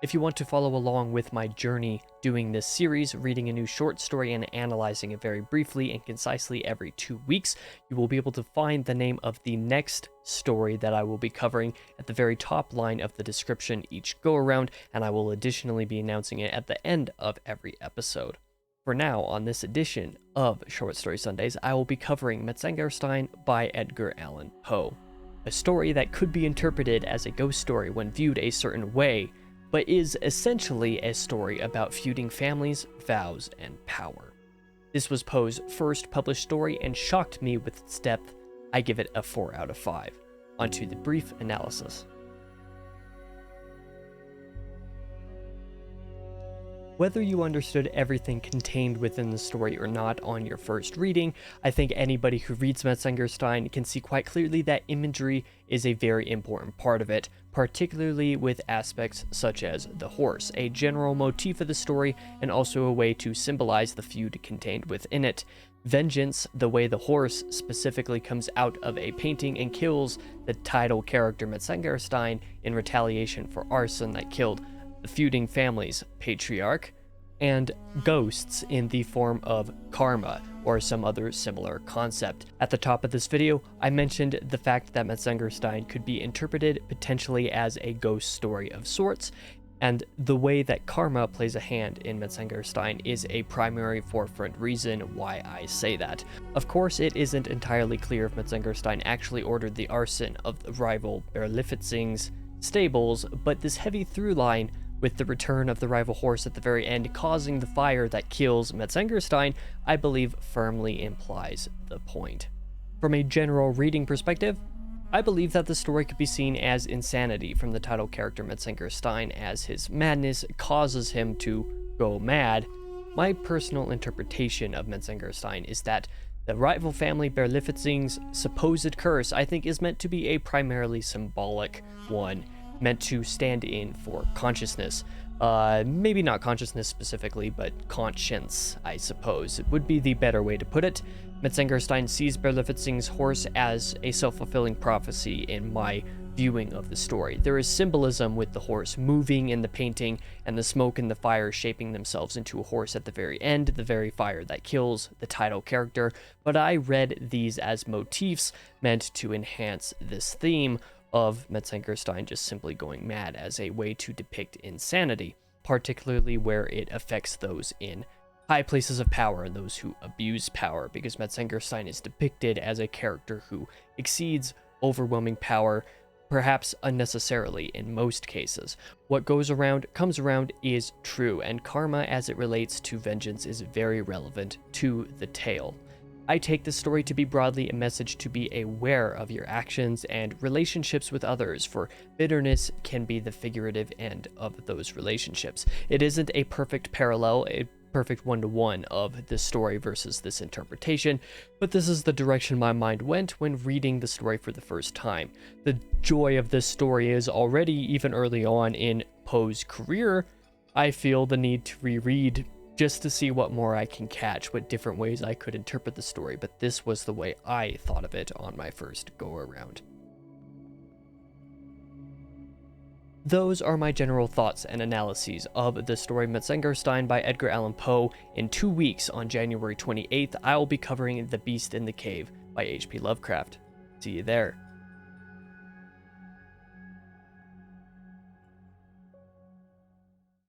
If you want to follow along with my journey doing this series, reading a new short story and analyzing it very briefly and concisely every 2 weeks, you will be able to find the name of the next story that I will be covering at the very top line of the description each go-around, and I will additionally be announcing it at the end of every episode. For now, on this edition of Short Story Sundays, I will be covering Metzengerstein by Edgar Allan Poe, a story that could be interpreted as a ghost story when viewed a certain way, but is essentially a story about feuding families, vows, and power. This was Poe's first published story and shocked me with its depth. I give it a 4 out of 5. Onto the brief analysis. Whether you understood everything contained within the story or not on your first reading, I think anybody who reads Metzengerstein can see quite clearly that imagery is a very important part of it, particularly with aspects such as the horse, a general motif of the story and also a way to symbolize the feud contained within it. Vengeance, the way the horse specifically comes out of a painting and kills the title character Metzengerstein in retaliation for arson that killed the feuding family's patriarch, and ghosts in the form of karma or some other similar concept. At the top of this video, I mentioned the fact that Metzengerstein could be interpreted potentially as a ghost story of sorts, and the way that karma plays a hand in Metzengerstein is a primary forefront reason why I say that. Of course, it isn't entirely clear if Metzengerstein actually ordered the arson of the rival Berlifitzing's stables, but this heavy through line with the return of the rival horse at the very end causing the fire that kills Metzengerstein, I believe firmly implies the point. From a general reading perspective, I believe that the story could be seen as insanity from the title character Metzengerstein, as his madness causes him to go mad. My personal interpretation of Metzengerstein is that the rival family Berlifitzing's supposed curse, I think, is meant to be a primarily symbolic one, meant to stand in for consciousness. Maybe not consciousness specifically, but conscience, I suppose. It would be the better way to put it. Metzengerstein sees Berlifitzing's horse as a self-fulfilling prophecy in my viewing of the story. There is symbolism with the horse moving in the painting and the smoke and the fire shaping themselves into a horse at the very end, the very fire that kills the title character, but I read these as motifs meant to enhance this theme of Metzengerstein just simply going mad as a way to depict insanity, particularly where it affects those in high places of power and those who abuse power, because Metzengerstein is depicted as a character who exceeds overwhelming power, perhaps unnecessarily in most cases. What goes around comes around is true, and karma as it relates to vengeance is very relevant to the tale. I take this story to be broadly a message to be aware of your actions and relationships with others, for bitterness can be the figurative end of those relationships. It isn't a perfect parallel, a perfect one-to-one of this story versus this interpretation, but this is the direction my mind went when reading the story for the first time. The joy of this story is already, even early on in Poe's career, I feel the need to reread just to see what more I can catch, what different ways I could interpret the story, but this was the way I thought of it on my first go-around. Those are my general thoughts and analyses of the story Metzengerstein by Edgar Allan Poe. In 2 weeks, on January 28th, I will be covering The Beast in the Cave by H.P. Lovecraft. See you there.